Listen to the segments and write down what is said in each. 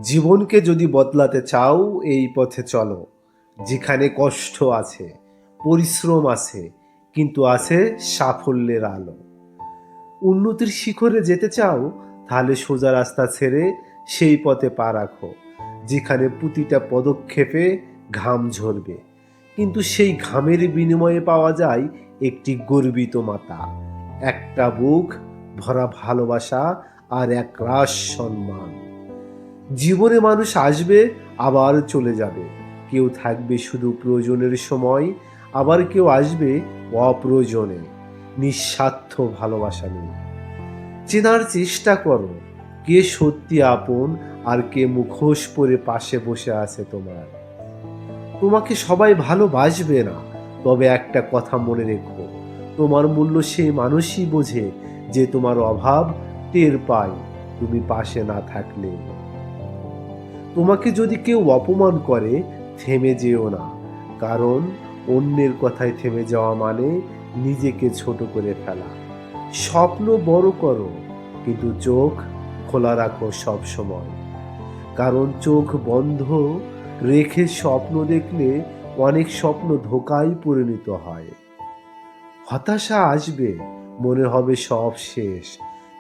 জীবনকে যদি বদলাতে চাও এই পথে চলো, যেখানে কষ্ট আছে, পরিশ্রম আছে, কিন্তু আছে সাফল্যের আলো। উন্নতির শিখরে যেতে চাও, তাহলে সোজা রাস্তা ছেড়ে সেই পথে পা রাখো, যেখানে প্রতিটা পদক্ষেপে ঘাম ঝরবে, কিন্তু সেই ঘামের বিনিময়ে পাওয়া যায় একটি গর্বিত মাতা, একটা বুক ভরা ভালোবাসা আর এক রাশ সম্মান। জীবনে মানুষ আসবে, আবার চলে যাবে। কেউ থাকবে শুধু প্রয়োজনের সময়, আবার কেউ আসবে অপ্রয়োজনে, নিঃস্বার্থ ভালোবাসা নিয়ে। চেনার চেষ্টা করো, কে সত্যি আপন আর কে মুখোশ পরে পাশে বসে আছে তোমার। তোমাকে সবাই ভালোবাসবে না, তবে একটা কথা মনে রেখো, তোমার মূল্য সেই মানুষই বোঝে যে তোমার অভাব টের পায় তুমি পাশে না থাকলে। তোমাকে যদি কেউ অপমান করে, থেমে যেও না, কারণ অন্যের কথায় থেমে যাওয়া মানে নিজেকে ছোট করে ফেলা। স্বপ্ন বড় করো, কিন্তু চোখ খোলা রাখো সব সময়, কারণ চোখ বন্ধ রেখে স্বপ্ন দেখলে অনেক স্বপ্ন ধোঁকায় পরিণত হয়। হতাশা আসবে, মনে হবে সব শেষ,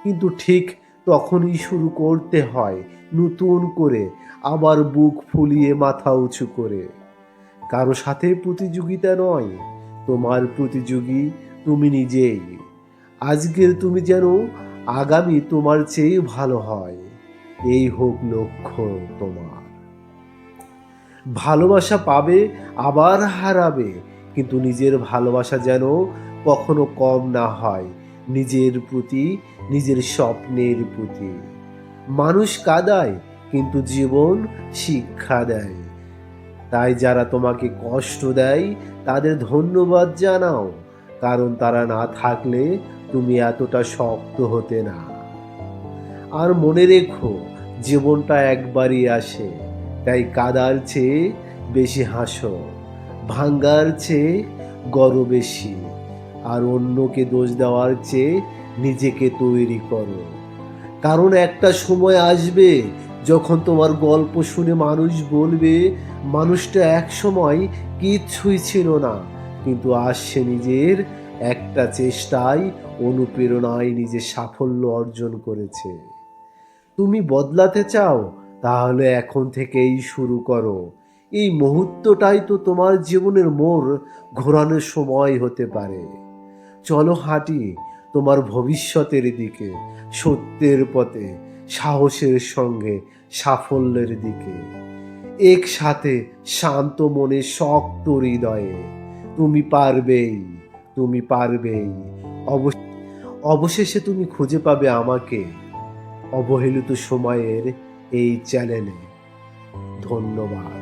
কিন্তু ঠিক তখনই শুরু করতে হয় নতুন করে, আবার বুক ফুলিয়ে মাথা উঁচু করে। কারো সাথে প্রতিযোগিতা নয়, তোমার প্রতিযোগী তুমি নিজেই। আজকের তুমি যেন আগামী তোমার চেয়ে ভালো হয়, এই হোক লক্ষ্য তোমার। ভালোবাসা পাবে, আবার হারাবে, কিন্তু নিজের ভালোবাসা যেন কখনো কম না হয় নিজের প্রতি, নিজের স্বপ্নের প্রতি। মানুষ কাঁদায়, কিন্তু জীবন শিক্ষা দেয়। তাই যারা তোমাকে কষ্ট দেয় তাদের ধন্যবাদ জানাও, কারণ তারা না থাকলে তুমি এতটা শক্ত হতে না। আর মনে রেখো, জীবনটা একবারই আসে, তাই কাদার চেয়ে বেশি হাসো, ভাঙ্গার চেয়ে গড়ো বেশি, আর অন্যকে দোষ দেওয়ার চেয়ে নিজেকে তৈরি করো। কারণ একটা সময় আসবে যখন তোমার গল্প শুনে মানুষ বলবে, মানুষটা এক সময় কিচ্ছুই ছিল না, কিন্তু আসছে নিজের একটা চেষ্টায়, অনুপ্রেরণায় নিজের সাফল্য অর্জন করেছে। তুমি বদলাতে চাও, তাহলে এখন থেকেই শুরু করো। এই মুহূর্তটাই তো তোমার জীবনের মোড় ঘোরানোর সময় হতে পারে। চলো হাঁটি তোমার ভবিষ্যতের দিকে, সত্যের পথে, সাহসের সঙ্গে সাফল্যের দিকে, একসাথে, শান্ত মনে, শক্ত হৃদয়ে। তুমি পারবেই, তুমি পারবেই। অবশেষে তুমি খুঁজে পাবে আমাকে, অবহেলিত সময়ের এই চ্যানেলে। ধন্যবাদ।